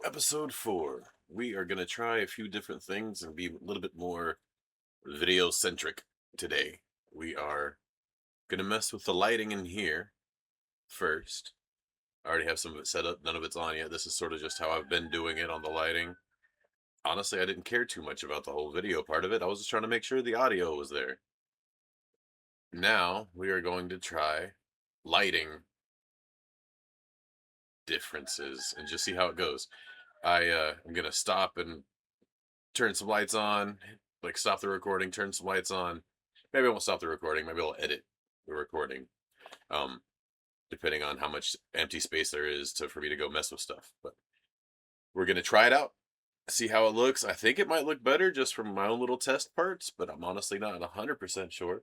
Episode 4. We are going to try a few different things and be a little bit more video centric today. We are going to mess with the lighting in here first. I already have some of it set up, none of it's on yet. This is sort of just how I've been doing it on the lighting. Honestly, I didn't care too much about the whole video part of it. I was just trying to make sure the audio was there. Now we are going to try lighting differences and just see how it goes. I'm gonna stop and turn some lights on, like stop the recording, turn some lights on. Maybe I won't stop the recording. Maybe I'll edit the recording, um, depending on how much empty space there is for me to go mess with stuff. But we're gonna try it out, see how it looks. I think it might look better just from my own little test parts, but I'm honestly not 100% sure.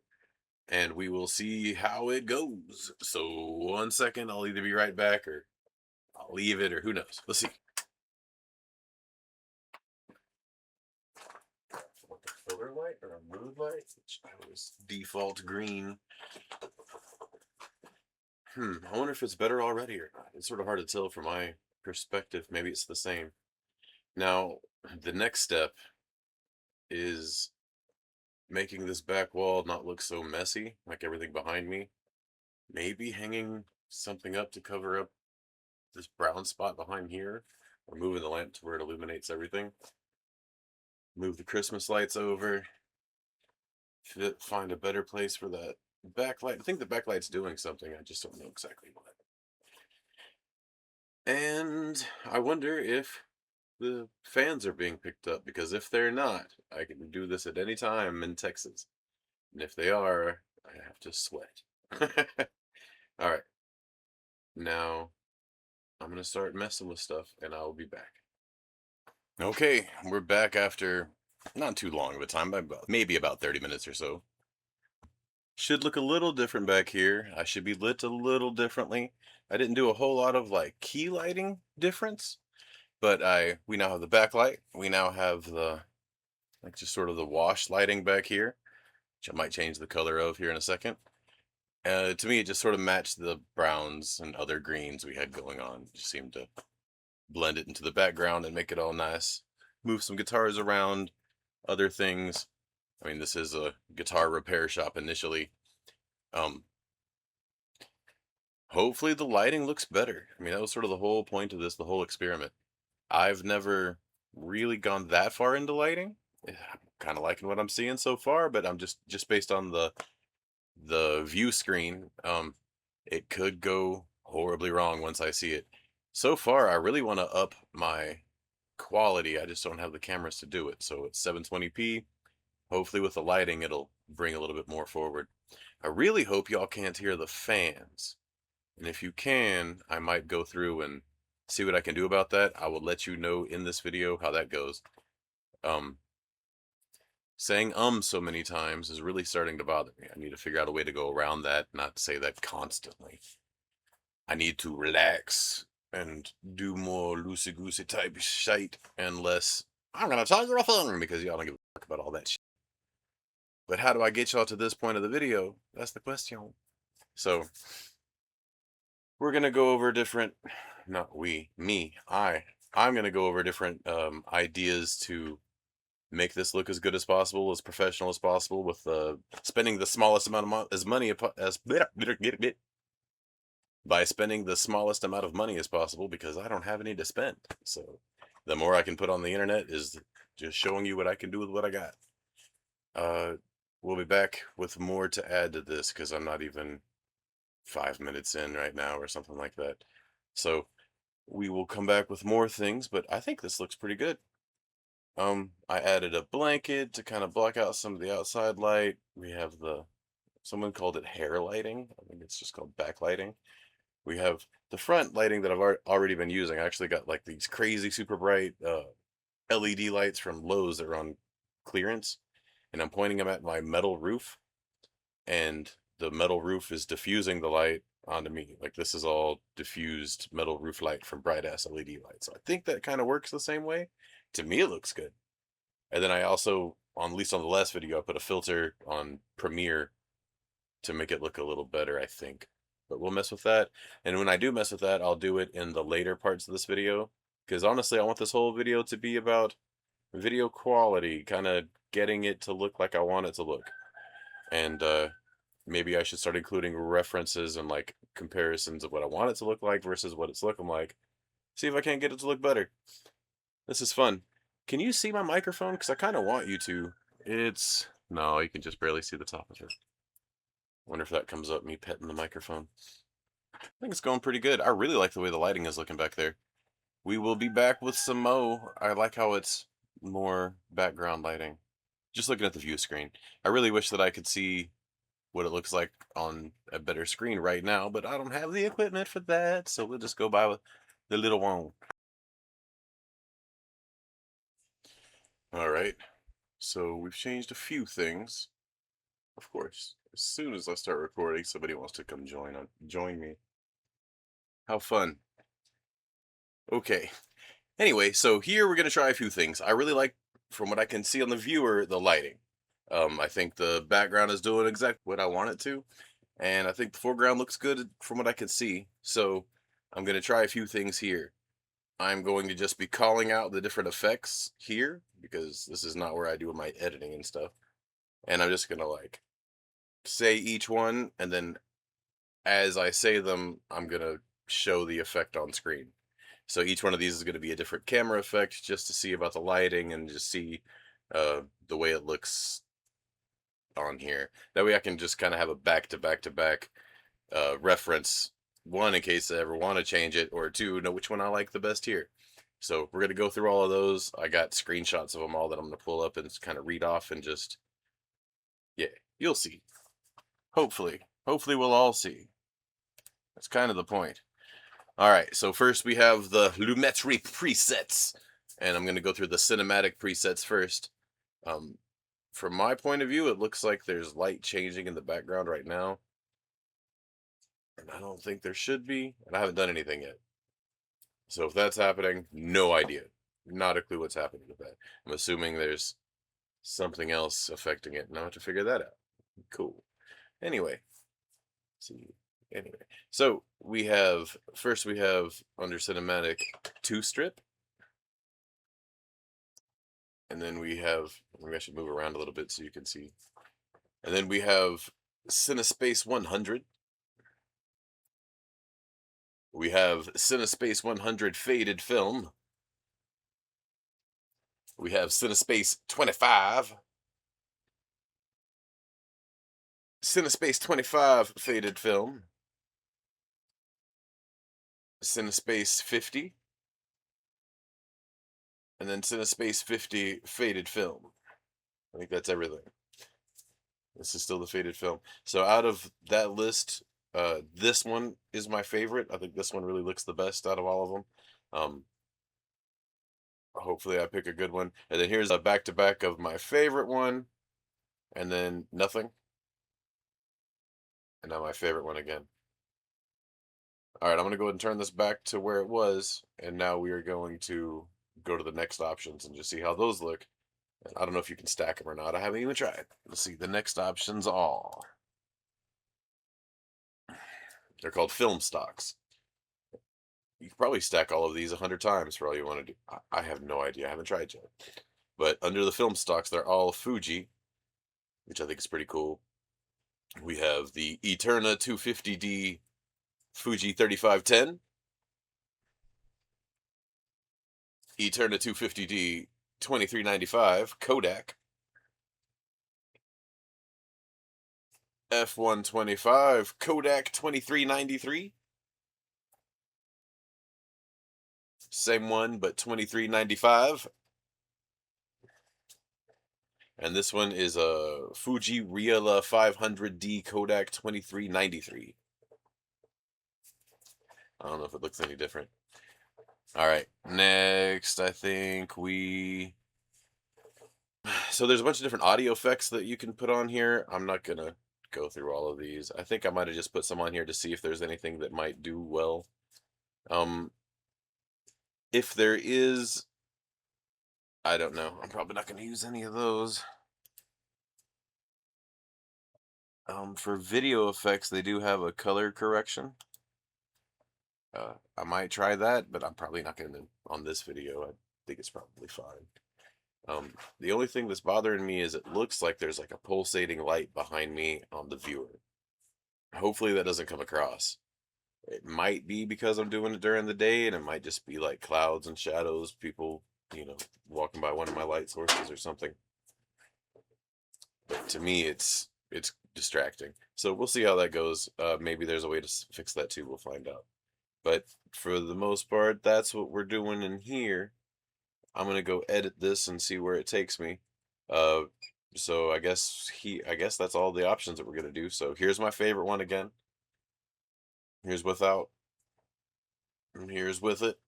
And we will see how it goes. So 1 second, I'll either be right back or I'll leave it or who knows. Let's see. Want a filler light or a mood light? Which I was default green. I wonder if it's better already or not. It's sort of hard to tell from my perspective. Maybe it's the same. Now, the next step is making this back wall not look so messy, like everything behind me. Maybe hanging something up to cover up this brown spot behind here, or moving the lamp to where it illuminates everything. Move the Christmas lights over. Find a better place for that backlight. I think the backlight's doing something. I just don't know exactly what. And I wonder if the fans are being picked up, because if they're not, I can do this at any time in Texas. And if they are, I have to sweat. All right. Now I'm going to start messing with stuff and I will be back. Okay, we're back after not too long of a time, maybe about 30 minutes or so. Should look a little different back here. I should be lit a little differently. I didn't do a whole lot of like key lighting difference, but we now have the backlight. We now have the like just sort of the wash lighting back here, which I might change the color of here in a second. To me, it just sort of matched the browns and other greens we had going on. It just seemed to blend it into the background and make it all nice. Move some guitars around, other things. I mean, this is a guitar repair shop initially. Hopefully the lighting looks better. I mean, that was sort of the whole point of this, the whole experiment. I've never really gone that far into lighting. I'm kind of liking what I'm seeing so far, but I'm just based on the view screen. It could go horribly wrong once I see it. So far, I really want to up my quality. I just don't have the cameras to do it. So it's 720p. Hopefully with the lighting, it'll bring a little bit more forward. I really hope y'all can't hear the fans. And if you can, I might go through and see what I can do about that. I will let you know in this video how that goes. Um, Saying so many times is really starting to bother me. I need to figure out a way to go around that, not say that constantly. I need to relax and do more loosey-goosey type shite and less, I'm gonna tell you a thing, because y'all don't give a fuck about all that shit. But how do I get y'all to this point of the video? That's the question. So we're gonna go over different, not we, me, I'm gonna go over different ideas to make this look as good as possible, as professional as possible, with spending the smallest amount of money as by spending the smallest amount of money as possible, because I don't have any to spend. So the more I can put on the internet is just showing you what I can do with what I got. We'll be back with more to add to this, because I'm not even 5 minutes in right now or something like that. So we will come back with more things, but I think this looks pretty good. I added a blanket to kind of block out some of the outside light. We have someone called it hair lighting. I think it's just called backlighting. We have the front lighting that I've already been using. I actually got like these crazy super bright LED lights from Lowe's that are on clearance, and I'm pointing them at my metal roof, and the metal roof is diffusing the light onto me. Like, this is all diffused metal roof light from bright ass LED lights. So I think that kind of works the same way. To me, it looks good. And then I also, at least on the last video, I put a filter on Premiere to make it look a little better, I think. But we'll mess with that. And when I do mess with that, I'll do it in the later parts of this video. Because honestly, I want this whole video to be about video quality, kind of getting it to look like I want it to look. And maybe I should start including references and like comparisons of what I want it to look like versus what it's looking like. See if I can't get it to look better. This is fun. Can you see my microphone? Because I kind of want you to. It's... No, you can just barely see the top of it. Wonder if that comes up, me petting the microphone. I think it's going pretty good. I really like the way the lighting is looking back there. We will be back with some Mo. I like how it's more background lighting. Just looking at the view screen. I really wish that I could see what it looks like on a better screen right now, but I don't have the equipment for that, so we'll just go by with the little one. All right, so we've changed a few things. Of course, as soon as I start recording, somebody wants to come join me. How fun. Okay. Anyway, so here we're gonna try a few things. I really like, from what I can see on the viewer, the lighting. I think the background is doing exactly what I want it to, and I think the foreground looks good from what I can see. So I'm gonna try a few things here. I'm going to just be calling out the different effects here because this is not where I do my editing and stuff. And I'm just gonna like say each one, and then as I say them, I'm gonna show the effect on screen. So each one of these is going to be a different camera effect just to see about the lighting and just see the way it looks on here. That way I can just kind of have a back to back to back reference. One, in case I ever want to change it, or two, know which one I like the best here. So we're going to go through all of those. I got screenshots of them all that I'm going to pull up and kind of read off and just, yeah, you'll see. Hopefully. Hopefully we'll all see. That's kind of the point. All right, so first we have the Lumetri presets, and I'm going to go through the cinematic presets first. Um, from my point of view, it looks like there's light changing in the background right now, and I don't think there should be, and I haven't done anything yet. So if that's happening, no idea. Not a clue what's happening with that. I'm assuming there's something else affecting it, and I have to figure that out. Cool. Anyway, see. Anyway, so we have, first we have under cinematic 2-strip. And then we have, maybe I should move around a little bit so you can see. And then we have CineSpace 100. We have CineSpace 100 faded film. We have CineSpace 25. CineSpace 25 faded film. CineSpace 50. And then CineSpace 50 faded film. I think that's everything. This is still the faded film. So out of that list, this one is my favorite. I think this one really looks the best out of all of them. Hopefully I pick a good one. And then here's a back-to-back of my favorite one, and then nothing. And now my favorite one again. All right, I'm going to go ahead and turn this back to where it was, and now we are going to go to the next options and just see how those look. And I don't know if you can stack them or not. I haven't even tried. Let's see, the next options are... They're called film stocks. You could probably stack all of these 100 times for all you want to do. I have no idea. I haven't tried yet. But under the film stocks, they're all Fuji, which I think is pretty cool. We have the Eterna 250D Fuji 3510, Eterna 250D 2395 Kodak, F125 Kodak 2393, same one but 2395. And this one is a Fuji Reala 500D Kodak 2393. I don't know if it looks any different. All right, next I think we... So there's a bunch of different audio effects that you can put on here. I'm not going to go through all of these. I think I might have just put some on here to see if there's anything that might do well. If there is, I don't know. I'm probably not going to use any of those. For video effects, they do have a color correction. I might try that, but I'm probably not going to on this video. I think it's probably fine. The only thing that's bothering me is it looks like there's like a pulsating light behind me on the viewer. Hopefully that doesn't come across. It might be because I'm doing it during the day, and it might just be like clouds and shadows, people, walking by one of my light sources or something. But to me, it's distracting. So we'll see how that goes. Maybe there's a way to fix that too. We'll find out. But for the most part, that's what we're doing in here. I'm gonna go edit this and see where it takes me. Uh, so I guess that's all the options that we're gonna do. So here's my favorite one again. Here's without, and here's with it.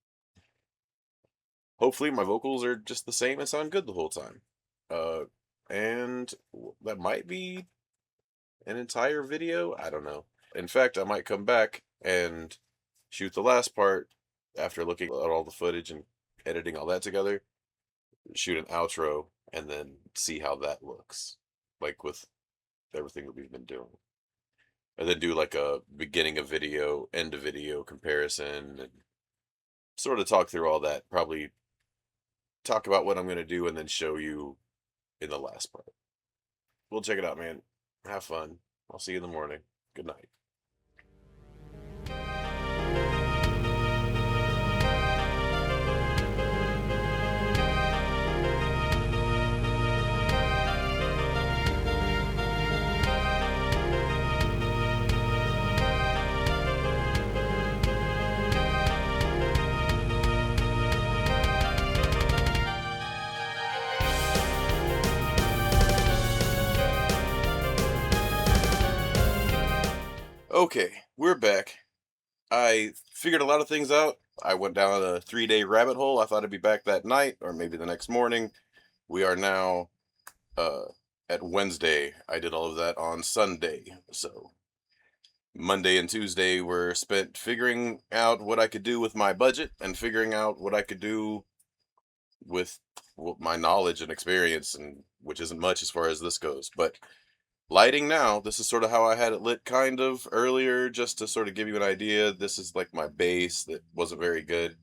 Hopefully my vocals are just the same and sound good the whole time. Uh, and that might be an entire video. I don't know. In fact, I might come back and shoot the last part after looking at all the footage and editing all that together, shoot an outro, and then see how that looks, like with everything that we've been doing. And then do like a beginning of video, end of video comparison, and sort of talk through all that. Probably talk about what I'm going to do and then show you in the last part. We'll check it out, man. Have fun. I'll see you in the morning. Good night. Okay, we're back. I figured a lot of things out. I went down a 3-day rabbit hole. I thought I'd be back that night or maybe the next morning. We are now uh, at Wednesday. I did all of that on Sunday. So Monday and Tuesday were spent figuring out what I could do with my budget and figuring out what I could do with my knowledge and experience, and which isn't much as far as this goes. But lighting now, this is sort of how I had it lit kind of earlier, just to sort of give you an idea. This is like my base that wasn't very good.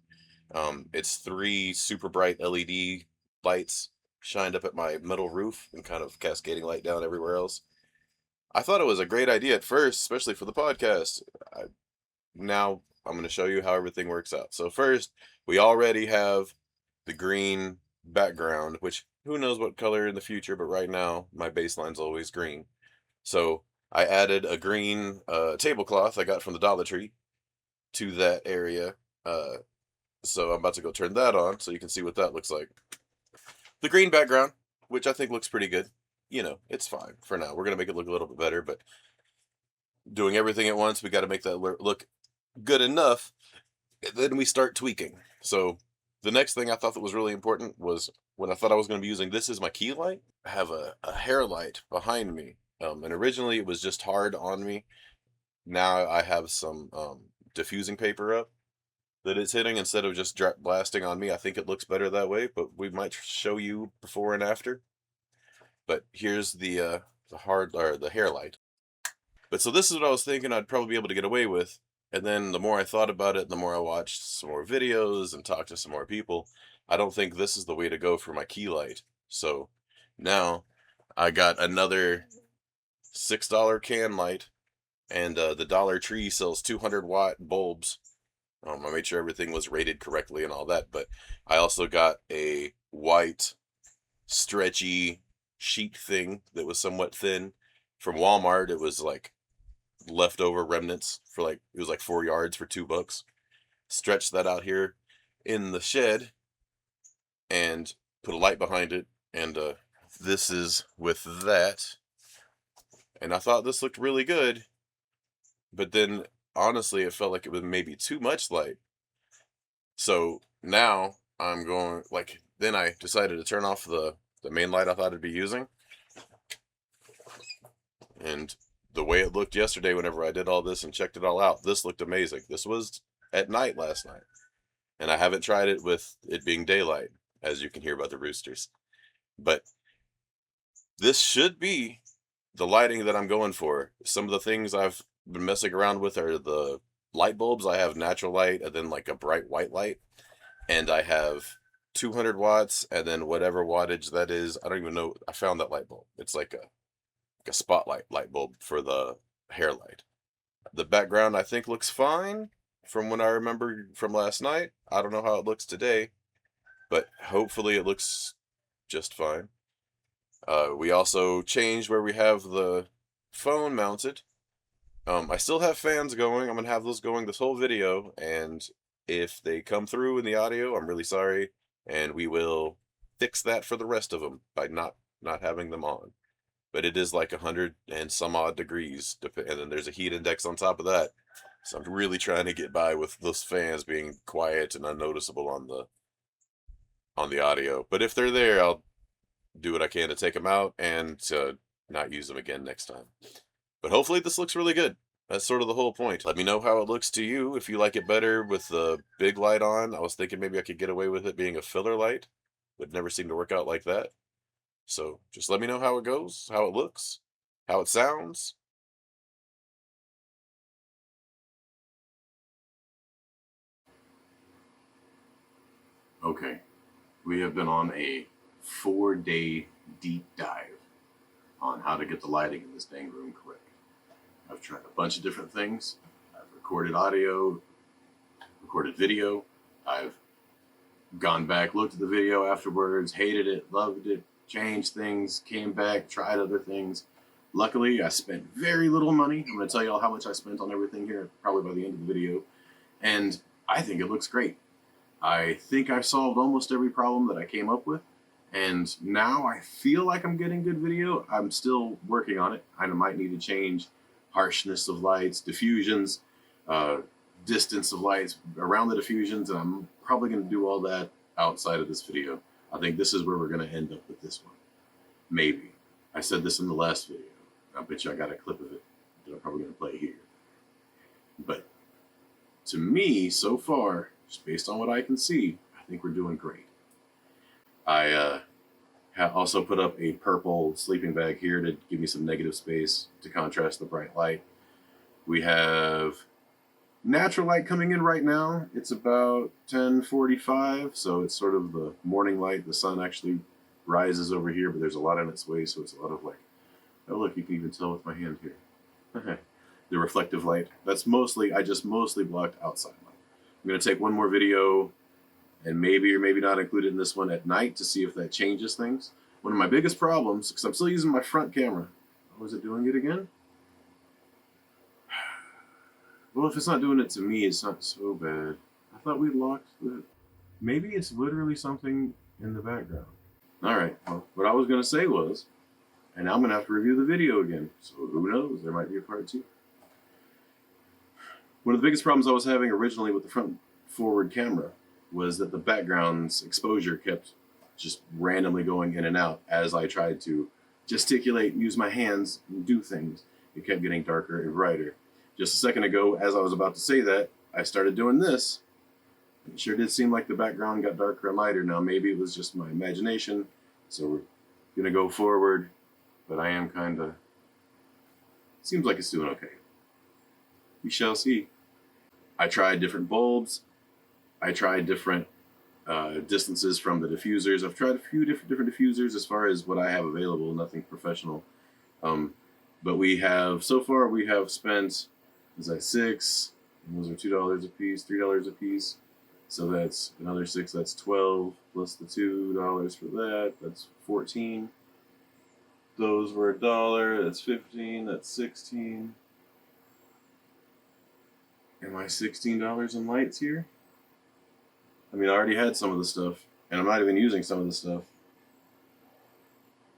It's 3 super bright LED lights shined up at my metal roof and kind of cascading light down everywhere else. I thought it was a great idea at first, especially for the podcast. Now I'm going to show you how everything works out. So first, we already have the green background, which who knows what color in the future, but right now my baseline's always green. So I added a green tablecloth I got from the Dollar Tree to that area. So I'm about to go turn that on so you can see what that looks like. The green background, which I think looks pretty good. It's fine for now. We're going to make it look a little bit better, but doing everything at once, we got to make that look good enough. Then we start tweaking. So the next thing I thought that was really important was when I thought I was going to be using this as my key light, I have a hair light behind me. And originally it was just hard on me. Now I have some diffusing paper up that it's hitting instead of just blasting on me. I think it looks better that way, but we might show you before and after. But here's the hair light. But so this is what I was thinking I'd probably be able to get away with. And then the more I thought about it, the more I watched some more videos and talked to some more people, I don't think this is the way to go for my key light. So now I got another $6 can light, and the Dollar Tree sells 200-watt bulbs. I made sure everything was rated correctly and all that, but I also got a white stretchy sheet thing that was somewhat thin from Walmart. It was like leftover remnants for it was like 4 yards for $2. Stretched that out here in the shed and put a light behind it, and this is with that. And I thought this looked really good, but then honestly it felt like it was maybe too much light. So now I'm going then I decided to turn off the main light I thought I'd be using. And the way it looked yesterday whenever I did all this and checked it all out, this looked amazing. This was at night last night. And I haven't tried it with it being daylight, as you can hear by the roosters. But this should be the lighting that I'm going for. Some of the things I've been messing around with are the light bulbs. I have natural light and then like a bright white light, and I have 200 watts and then whatever wattage that is. I don't even know. I found that light bulb. It's like a spotlight light bulb for the hair light. The background I think looks fine from when I remember from last night. I don't know how it looks today, but hopefully it looks just fine. We also changed where we have the phone mounted. I still have fans going. I'm gonna have those going this whole video, and if they come through in the audio, I'm really sorry, and we will fix that for the rest of them by not having them on. But it is like 100 and some odd degrees, and then there's a heat index on top of that. So I'm really trying to get by with those fans being quiet and unnoticeable on the audio. But if they're there, I'll do what I can to take them out and to not use them again next time. But hopefully this looks really good. That's sort of the whole point. Let me know how it looks to you, if you like it better with the big light on. I was thinking maybe I could get away with it being a filler light. Would never seem to work out like that. So just let me know how it goes, how it looks, how it sounds. Okay, we have been on a 4-day deep dive on how to get the lighting in this dang room correct. I've tried a bunch of different things. I've recorded audio, recorded video. I've gone back, looked at the video afterwards, hated it, loved it, changed things, came back, tried other things. Luckily, I spent very little money. I'm going to tell you all how much I spent on everything here, probably by the end of the video. And I think it looks great. I think I solved almost every problem that I came up with. And now I feel like I'm getting good video. I'm still working on it. I might need to change harshness of lights, diffusions, uh, distance of lights around the diffusions, and I'm probably going to do all that outside of this video. I think this is where we're going to end up with this one. Maybe. I said this in the last video. I bet you I got a clip of it that I'm probably going to play here. But to me, so far, just based on what I can see, I think we're doing great. I also put up a purple sleeping bag here to give me some negative space to contrast the bright light. We have natural light coming in right now. It's about 10:45, so it's sort of the morning light. The sun actually rises over here, but there's a lot in its way, so it's a lot of like, oh look, you can even tell with my hand here. The reflective light. That's mostly, I just mostly blocked outside light. I'm going to take one more video and maybe or maybe not include it in this one at night to see if that changes things. One of my biggest problems, because I'm still using my front camera. Oh, is it doing it again? Well, if it's not doing it to me, it's not so bad. I thought we locked the... Maybe it's literally something in the background. All right, well, what I was going to say was, and now I'm going to have to review the video again. So who knows? There might be a part 2. One of the biggest problems I was having originally with the front forward camera was that the background's exposure kept just randomly going in and out as I tried to gesticulate, use my hands, and do things. It kept getting darker and brighter. Just a second ago, as I was about to say that, I started doing this. It sure did seem like the background got darker and lighter. Now, maybe it was just my imagination, so we're going to go forward, but I am kind of... Seems like it's doing okay. We shall see. I tried different bulbs. I tried different distances from the diffusers. I've tried a few different diffusers as far as what I have available, nothing professional. But we have, so far, we have spent, was that $6? And those are $2 a piece, $3 a piece. So that's another 6, that's 12, plus the $2 for that, that's 14. Those were $1, that's 15, that's 16. Am I $16 in lights here? I mean, I already had some of the stuff, and I'm not even using some of the stuff.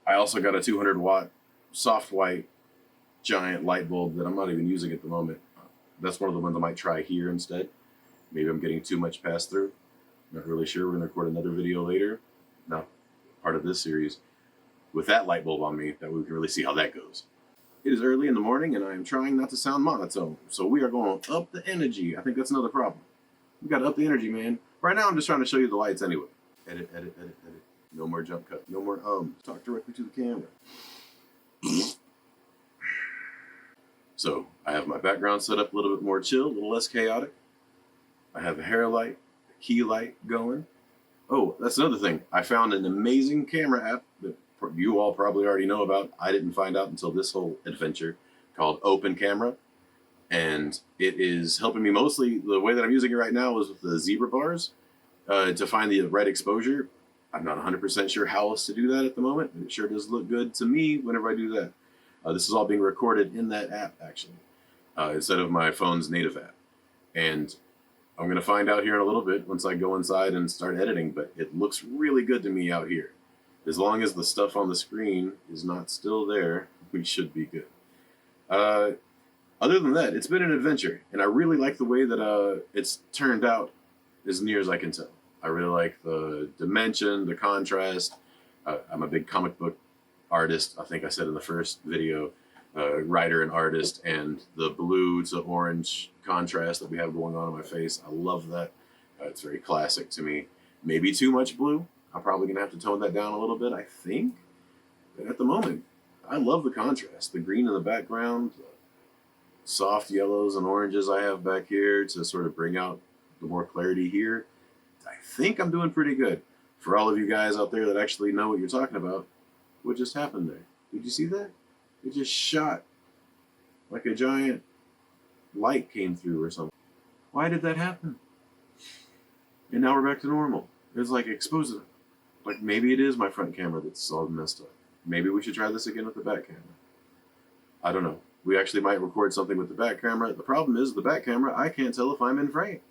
I also got a 200 watt soft white giant light bulb that I'm not even using at the moment. That's one of the ones I might try here instead. Maybe I'm getting too much pass through. Not really sure. We're going to record another video later, not part of this series, with that light bulb on me, that we can really see how that goes. It is early in the morning, and I am trying not to sound monotone, so we are going to up the energy. I think that's another problem. We got to up the energy, man. Right now, I'm just trying to show you the lights anyway. Edit, edit, edit, edit. No more jump cut. No more Talk directly to the camera. So I have my background set up a little bit more chill, a little less chaotic. I have a hair light, a key light going. Oh, that's another thing. I found an amazing camera app that you all probably already know about. I didn't find out until this whole adventure, called Open Camera. And it is helping me mostly. The way that I'm using it right now is with the zebra bars to find the right exposure. I'm not 100% sure how else to do that at the moment. It sure does look good to me whenever I do that. This is all being recorded in that app, actually, instead of my phone's native app. And I'm going to find out here in a little bit once I go inside and start editing, but it looks really good to me out here. As long as the stuff on the screen is not still there, we should be good. Other than that, it's been an adventure, and I really like the way that it's turned out as near as I can tell. I really like the dimension, the contrast. I'm a big comic book artist. I think I said in the first video, writer and artist, and the blue to orange contrast that we have going on my face. I love that. It's very classic to me. Maybe too much blue. I'm probably gonna have to tone that down a little bit, I think. But at the moment, I love the contrast. The green in the background, the soft yellows and oranges I have back here to sort of bring out the more clarity here. I think I'm doing pretty good. For all of you guys out there that actually know what you're talking about, what just happened there? Did you see that? It just shot like a giant light came through or something. Why did that happen? And now we're back to normal. It's like exposed it. Like maybe it is my front camera that's all messed up. Maybe we should try this again with the back camera. I don't know. We actually might record something with the back camera. The problem is the back camera, I can't tell if I'm in frame.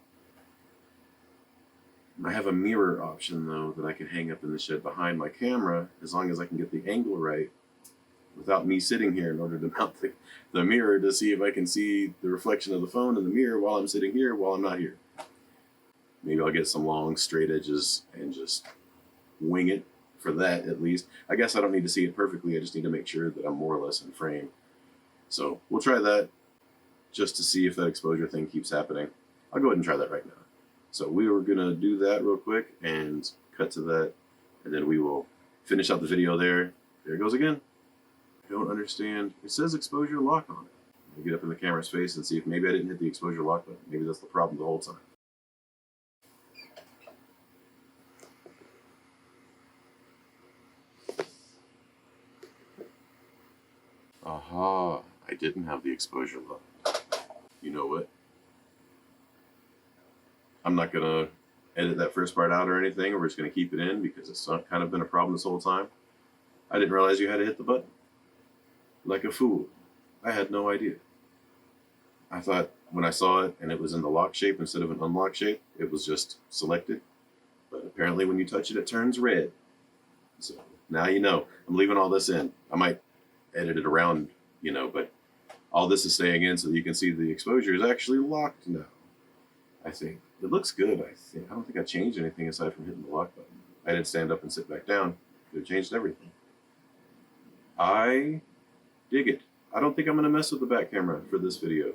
I have a mirror option though that I can hang up in the shed behind my camera as long as I can get the angle right without me sitting here in order to mount the mirror to see if I can see the reflection of the phone in the mirror while I'm sitting here while I'm not here. Maybe I'll get some long straight edges and just wing it for that at least. I guess I don't need to see it perfectly. I just need to make sure that I'm more or less in frame. So we'll try that just to see if that exposure thing keeps happening. I'll go ahead and try that right now. So we were going to do that real quick and cut to that, and then we will finish out the video there. There it goes again. I don't understand. It says exposure lock on it. I'll get up in the camera's face and see if maybe I didn't hit the exposure lock button. Maybe that's the problem the whole time. Aha, I didn't have the exposure lock. You know what? I'm not going to edit that first part out or anything. We're just going to keep it in because it's kind of been a problem this whole time. I didn't realize you had to hit the button. Like a fool. I had no idea. I thought when I saw it and it was in the lock shape instead of an unlock shape, it was just selected. But apparently when you touch it, it turns red. So now you know. I'm leaving all this in. I might edit it around, but all this is staying in so that you can see the exposure is actually locked now. I think. It looks good, I think. I don't think I changed anything aside from hitting the lock button. I didn't stand up and sit back down. Could have changed everything. I dig it. I don't think I'm going to mess with the back camera for this video.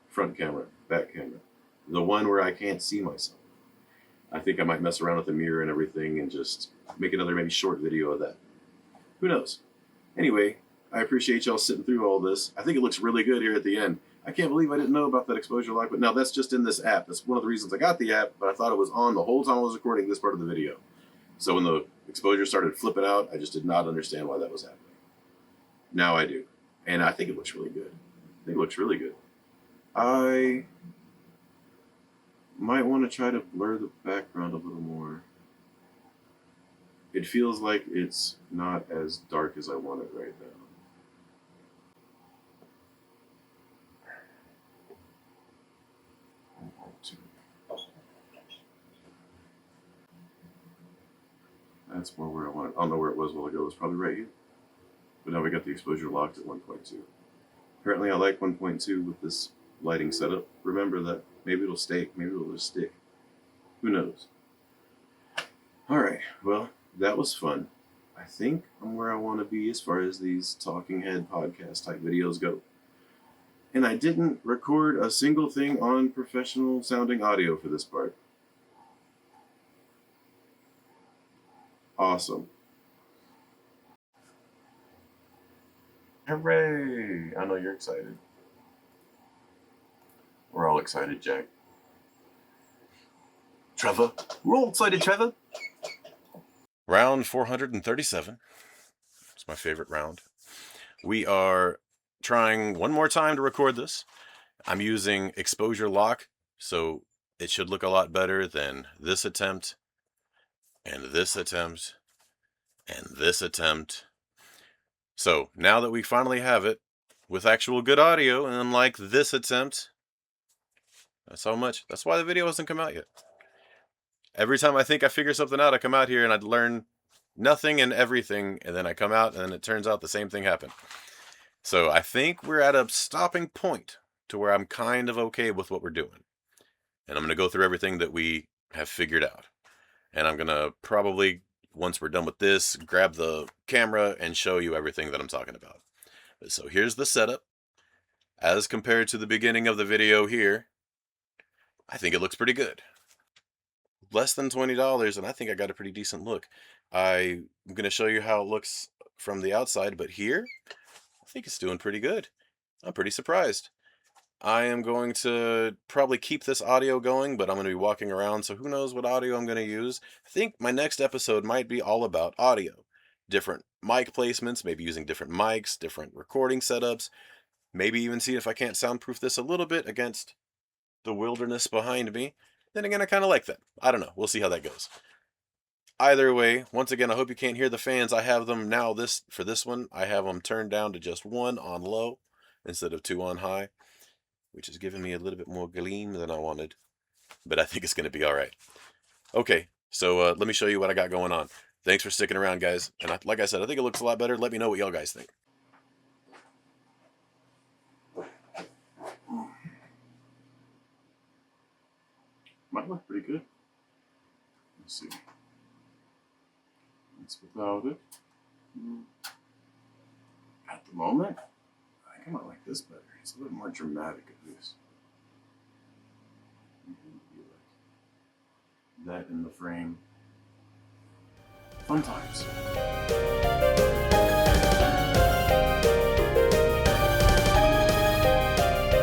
Front camera, back camera. The one where I can't see myself. I think I might mess around with the mirror and everything and just make another maybe short video of that. Who knows? Anyway, I appreciate y'all sitting through all this. I think it looks really good here at the end. I can't believe I didn't know about that exposure lock, but now that's just in this app. That's one of the reasons I got the app, but I thought it was on the whole time I was recording this part of the video. So when the exposure started flipping out, I just did not understand why that was happening. Now I do. And I think it looks really good. I think it looks really good. I might want to try to blur the background a little more. It feels like it's not as dark as I want it right now. That's more where I want it. I don't know where it was a while ago. It was probably right here. But now we got the exposure locked at 1.2. Apparently I like 1.2 with this lighting setup. Remember that. Maybe it'll stay. Maybe it'll just stick. Who knows? Alright, well, that was fun. I think I'm where I want to be as far as these talking head podcast type videos go. And I didn't record a single thing on professional sounding audio for this part. Awesome. Hooray! I know you're excited. We're all excited, Jack. Trevor? We're all excited, Trevor. Round 437. It's my favorite round. We are trying one more time to record this. I'm using exposure lock, so it should look a lot better than this attempt, and this attempt, and this attempt. So now that we finally have it with actual good audio, and unlike this attempt, that's how much. That's why the video hasn't come out yet. Every time I think I figure something out, I come out here and I learn nothing and everything, and then I come out and it turns out the same thing happened. So I think we're at a stopping point to where I'm kind of okay with what we're doing. And I'm going to go through everything that we have figured out. And I'm going to probably, once we're done with this, grab the camera and show you everything that I'm talking about. So here's the setup. As compared to the beginning of the video here, I think it looks pretty good. Less than $20, and I think I got a pretty decent look. I'm going to show you how it looks from the outside, but here, I think it's doing pretty good. I'm pretty surprised. I am going to probably keep this audio going, but I'm going to be walking around, so who knows what audio I'm going to use. I think my next episode might be all about audio. Different mic placements, maybe using different mics, different recording setups. Maybe even see if I can't soundproof this a little bit against the wilderness behind me. Then again, I kind of like that. I don't know. We'll see how that goes. Either way, once again, I hope you can't hear the fans. I have them now, for this one, I have them turned down to just 1 on low instead of 2 on high, which is giving me a little bit more gleam than I wanted. But I think it's going to be all right. Okay, so let me show you what I got going on. Thanks for sticking around, guys. And like I said, I think it looks a lot better. Let me know what y'all guys think. Might look pretty good. Let's see. It's without it. At the moment, I think I might like this better. It's a little more dramatic at least. That in the frame. Fun times.